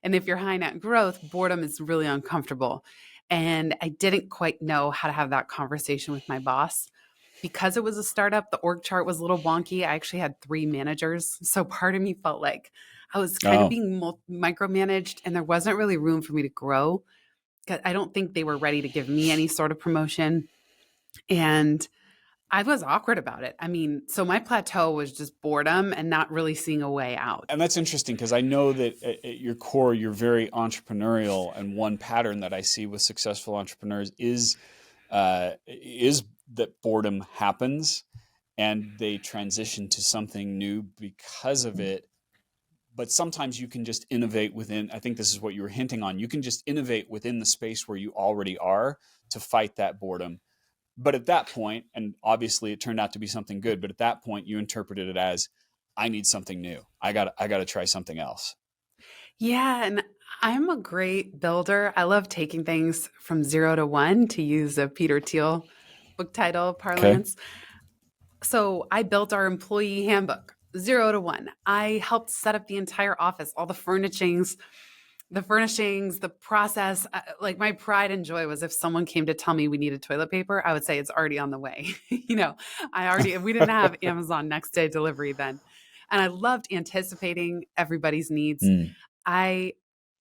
And if you're high net growth, boredom is really uncomfortable. And I didn't quite know how to have that conversation with my boss. Because it was a startup, the org chart was a little wonky. I actually had 3 managers. So part of me felt like I was kind of Oh, being micromanaged, and there wasn't really room for me to grow. 'Cause I don't think they were ready to give me any sort of promotion. And I was awkward about it. I mean, so my plateau was just boredom and not really seeing a way out. and that's interesting because I know that at your core, you're very entrepreneurial. And one pattern that I see with successful entrepreneurs is that boredom happens and they transition to something new because of it. But sometimes you can just innovate within, I think this is what you were hinting on. You can just innovate within the space where you already are to fight that boredom. But at that point, and obviously it turned out to be something good, but at that point you interpreted it as, I need something new. I got to try something else. Yeah, and I'm a great builder. I love taking things from 0 to 1, to use a Peter Thiel book title Okay. parlance. So I built our employee handbook, 0 to 1. I helped set up the entire office, all the furnishings, the process. Like, my pride and joy was if someone came to tell me we needed toilet paper, I would say it's already on the way. We didn't have Amazon next day delivery then. And I loved anticipating everybody's needs. Mm. I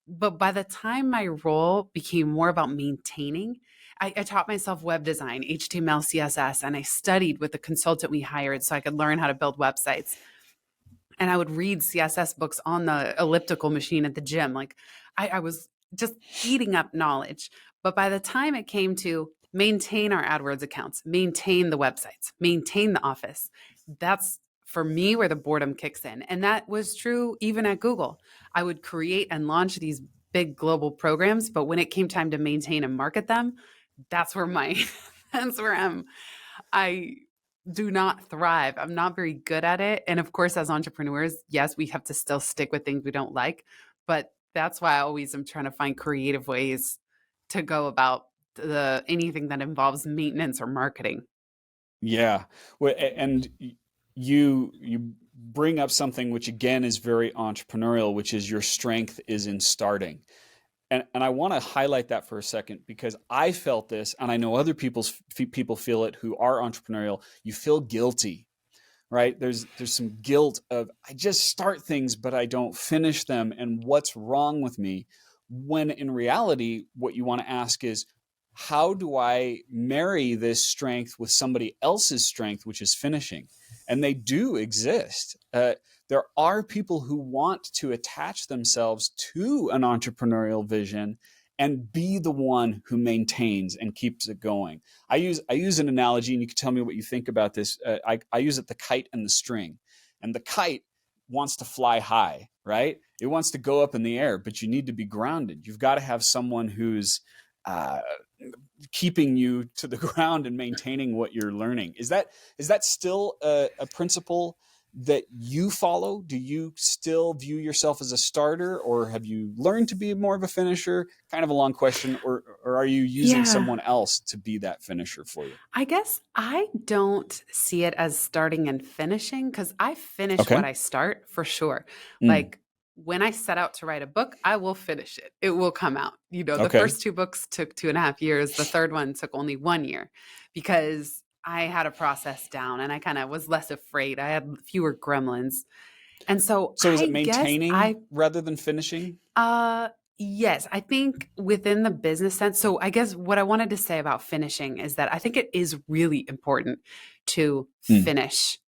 But by the time my role became more about maintaining, I taught myself web design, HTML, CSS, and I studied with the consultant we hired so I could learn how to build websites. And I would read CSS books on the elliptical machine at the gym. Like, I was just eating up knowledge. But by the time it came to maintain our AdWords accounts, maintain the websites, maintain the office, that's for me where the boredom kicks in. And that was true even at Google. I would create and launch these big global programs, but when it came time to maintain and market them, that's where my that's where I do not thrive. I'm not very good at it. And of course, as entrepreneurs, yes, we have to still stick with things we don't like. But that's why I always am trying to find creative ways to go about anything that involves maintenance or marketing. Yeah. Well, and you bring up something which again is very entrepreneurial, which is your strength is in starting. And I want to highlight that for a second because I felt this, and I know other people feel it who are entrepreneurial. You feel guilty, right? There's some guilt of I just start things, but I don't finish them, and what's wrong with me? When in reality, what you want to ask is, how do I marry this strength with somebody else's strength, which is finishing? And they do exist. There are people who want to attach themselves to an entrepreneurial vision and be the one who maintains and keeps it going. I use an analogy, and you can tell me what you think about this. I use it the kite and the string. And the kite wants to fly high, right? It wants to go up in the air, but you need to be grounded. You've got to have someone who's uh, keeping you to the ground and maintaining what you're learning. Is that still a principle that you follow? Do you still view yourself as a starter, or have you learned to be more of a finisher? Kind of a long question, or are you using Yeah. someone else to be that finisher for you? I guess I don't see it as starting and finishing, because I finish Okay. what I start for sure. Mm. Like, when I set out to write a book, I will finish it. It will come out. The Okay. first 2 books took 2.5 years. The third one took only 1 year because I had a process down and I kind of was less afraid. I had fewer gremlins. And so So is it I guess maintaining rather than finishing? uh, yes, I think within the business sense. So I guess what I wanted to say about finishing is that I think it is really important to Mm. finish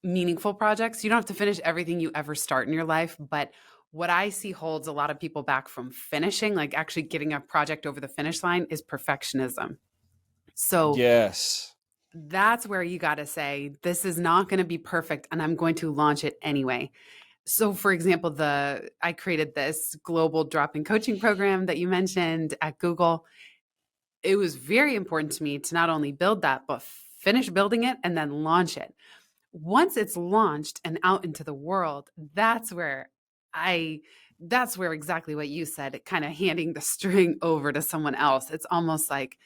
meaningful projects. You don't have to finish everything you ever start in your life, but what I see holds a lot of people back from finishing, like actually getting a project over the finish line, is perfectionism. So Yes. that's where you got to say, this is not going to be perfect and I'm going to launch it anyway. So for example, I created this global drop-in coaching program that you mentioned at Google. It was very important to me to not only build that, but finish building it and then launch it. Once it's launched and out into the world, I that's where exactly what you said, kind of handing the string over to someone else. It's almost like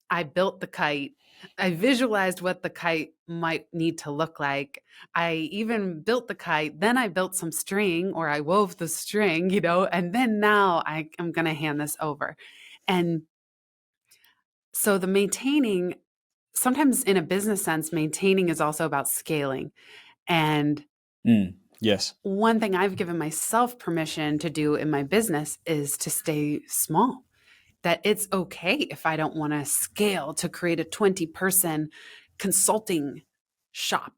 I built the kite. I visualized what the kite might need to look like. I even built the kite. Then I built some string, or I wove the string, and then now I'm going to hand this over. And so the maintaining, sometimes in a business sense, maintaining is also about scaling. And Yes. one thing I've given myself permission to do in my business is to stay small. That it's okay if I don't want to scale to create a 20-person consulting shop.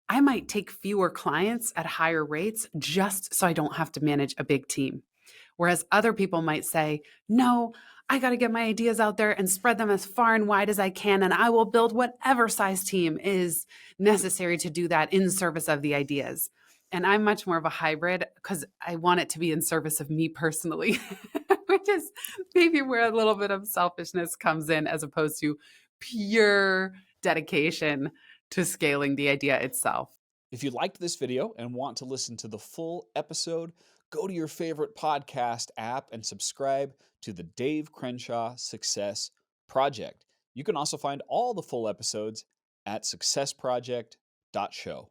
I might take fewer clients at higher rates just so I don't have to manage a big team. Whereas other people might say, no, I got to get my ideas out there and spread them as far and wide as I can. And I will build whatever size team is necessary to do that in service of the ideas. And I'm much more of a hybrid because I want it to be in service of me personally, which is maybe where a little bit of selfishness comes in as opposed to pure dedication to scaling the idea itself. If you liked this video and want to listen to the full episode, go to your favorite podcast app and subscribe to the Dave Crenshaw Success Project. You can also find all the full episodes at SuccessProject.Show.